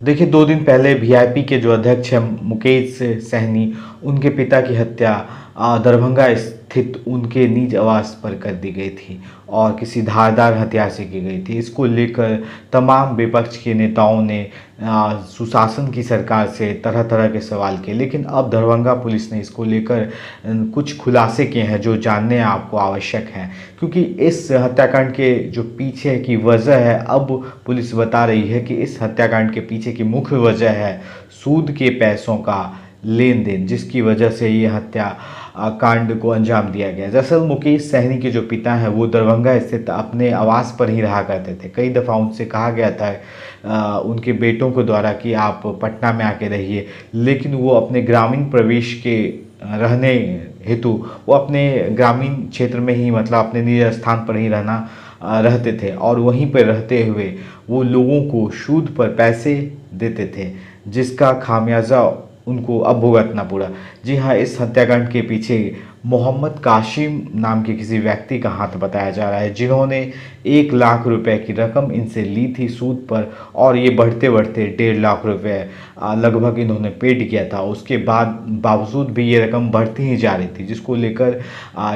देखिए 2 दिन पहले वीआईपी के जो अध्यक्ष हैं मुकेश सहनी, उनके पिता की हत्या दरभंगा स्थित उनके निज आवास पर कर दी गई थी और किसी धारदार हथियार से की गई थी। इसको लेकर तमाम विपक्ष के नेताओं ने सुशासन की सरकार से तरह-तरह के सवाल किए, लेकिन अब दरभंगा पुलिस ने इसको लेकर कुछ खुलासे किए हैं जो जानने आपको आवश्यक हैं। क्योंकि इस हत्याकांड के जो पीछे की वजह है, अब पुलिस बता रही है कि इस हत्याकांड के पीछे की मुख्य वजह है सूद के पैसों का लेन देन, जिसकी वजह से ये हत्या कांड को अंजाम दिया गया। दरअसल मुकेश सहनी के जो पिता हैं वो दरभंगा स्थित अपने आवास पर ही रहा करते थे। कई दफ़ा उनसे कहा गया था उनके बेटों को द्वारा कि आप पटना में आके रहिए, लेकिन वो अपने ग्रामीण प्रवेश के रहने हेतु वो अपने ग्रामीण क्षेत्र में ही, मतलब अपने निज स्थान पर ही रहते थे और वहीं पर रहते हुए वो लोगों को सूद पर पैसे देते थे, जिसका खामियाजा उनको अब भुगतना पड़ा। जी हाँ, इस हत्याकांड के पीछे मोहम्मद काशिम नाम के किसी व्यक्ति का हाथ बताया जा रहा है, जिन्होंने 1 लाख रुपए की रकम इनसे ली थी सूद पर और ये बढ़ते-बढ़ते 1.5 लाख रुपए लगभग इन्होंने पेड किया था। उसके बावजूद भी ये रकम बढ़ती ही जा रही थी, जिसको लेकर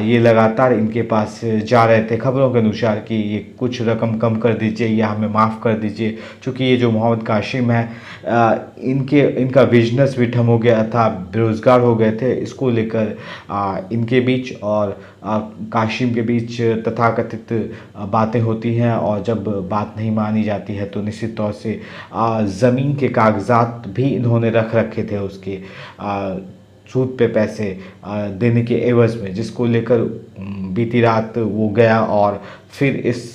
ये लगातार इनके पास जा रहे थे खबरों के अनुसार कि ये कुछ रकम कम कर दीजिए या हमें माफ़ कर दीजिए। चूँकि ये जो मोहम्मद काशिम है, इनका बिजनेस भी ठप हो गया था, बेरोज़गार हो गए थे। इसको लेकर इनके बीच और काशिम के बीच तथाकथित बातें होती हैं और जब बात नहीं मानी जाती है तो निश्चित तौर से ज़मीन के कागज़ात भी इन्होंने रख रखे थे उसके सूद पे पैसे देने के एवज़ में, जिसको लेकर बीती रात वो गया और फिर इस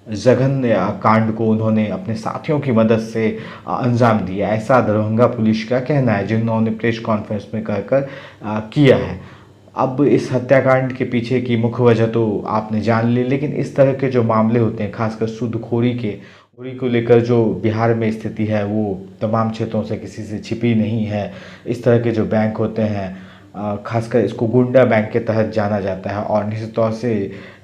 जघन्य कांड को उन्होंने अपने साथियों की मदद से अंजाम दिया। ऐसा दरभंगा पुलिस का कहना है, जिन्होंने प्रेस कॉन्फ्रेंस में कहकर किया है। अब इस हत्याकांड के पीछे की मुख्य वजह तो आपने जान ली, लेकिन इस तरह के जो मामले होते हैं, खासकर सूदखोरी को लेकर जो बिहार में स्थिति है वो तमाम क्षेत्रों से किसी से छिपी नहीं है। इस तरह के जो बैंक होते हैं, खासकर इसको गुंडा बैंक के तहत जाना जाता है और निश्चित तौर से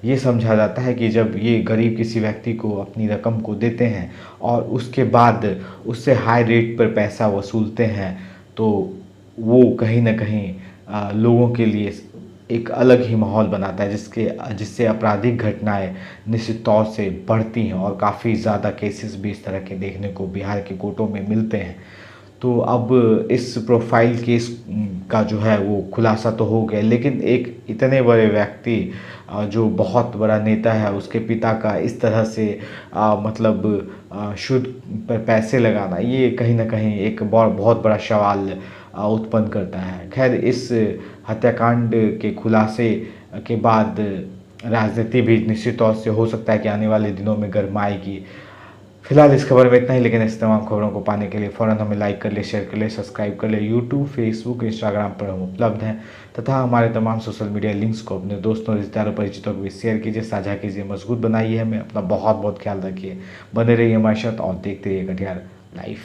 ये समझा जाता है कि जब ये गरीब किसी व्यक्ति को अपनी रकम को देते हैं और उसके बाद उससे हाई रेट पर पैसा वसूलते हैं, तो वो कहीं न कहीं लोगों के लिए एक अलग ही माहौल बनाता है, जिससे आपराधिक घटनाएं निश्चित तौर से बढ़ती हैं और काफ़ी ज़्यादा केसेस भी इस तरह के देखने को बिहार के कोर्टों में मिलते हैं। तो अब इस प्रोफाइल केस का जो है वो खुलासा तो हो गया, लेकिन एक इतने बड़े व्यक्ति जो बहुत बड़ा नेता है, उसके पिता का इस तरह से मतलब सूद पर पैसे लगाना, ये कहीं न कहीं एक बहुत बड़ा सवाल उत्पन्न करता है। खैर, इस हत्याकांड के खुलासे के बाद राजनीति भी निश्चित तौर से हो सकता है कि आने वाले दिनों में गरमाएगी। फिलहाल इस खबर में इतना ही, लेकिन इस तमाम खबरों को पाने के लिए फ़ौरन हमें लाइक कर ले, शेयर कर ले, सब्सक्राइब कर ले। यूट्यूब, फेसबुक, इंस्टाग्राम पर हम उपलब्ध हैं तथा हमारे तमाम सोशल मीडिया लिंक्स को अपने दोस्तों, रिश्तेदारों, परिचितों को भी शेयर कीजिए, साझा कीजिए, मजबूत बनाइए हमें। अपना बहुत बहुत ख्याल रखिए, बने रहिए हमारे साथ और देखते रहिए कटिहार लाइव।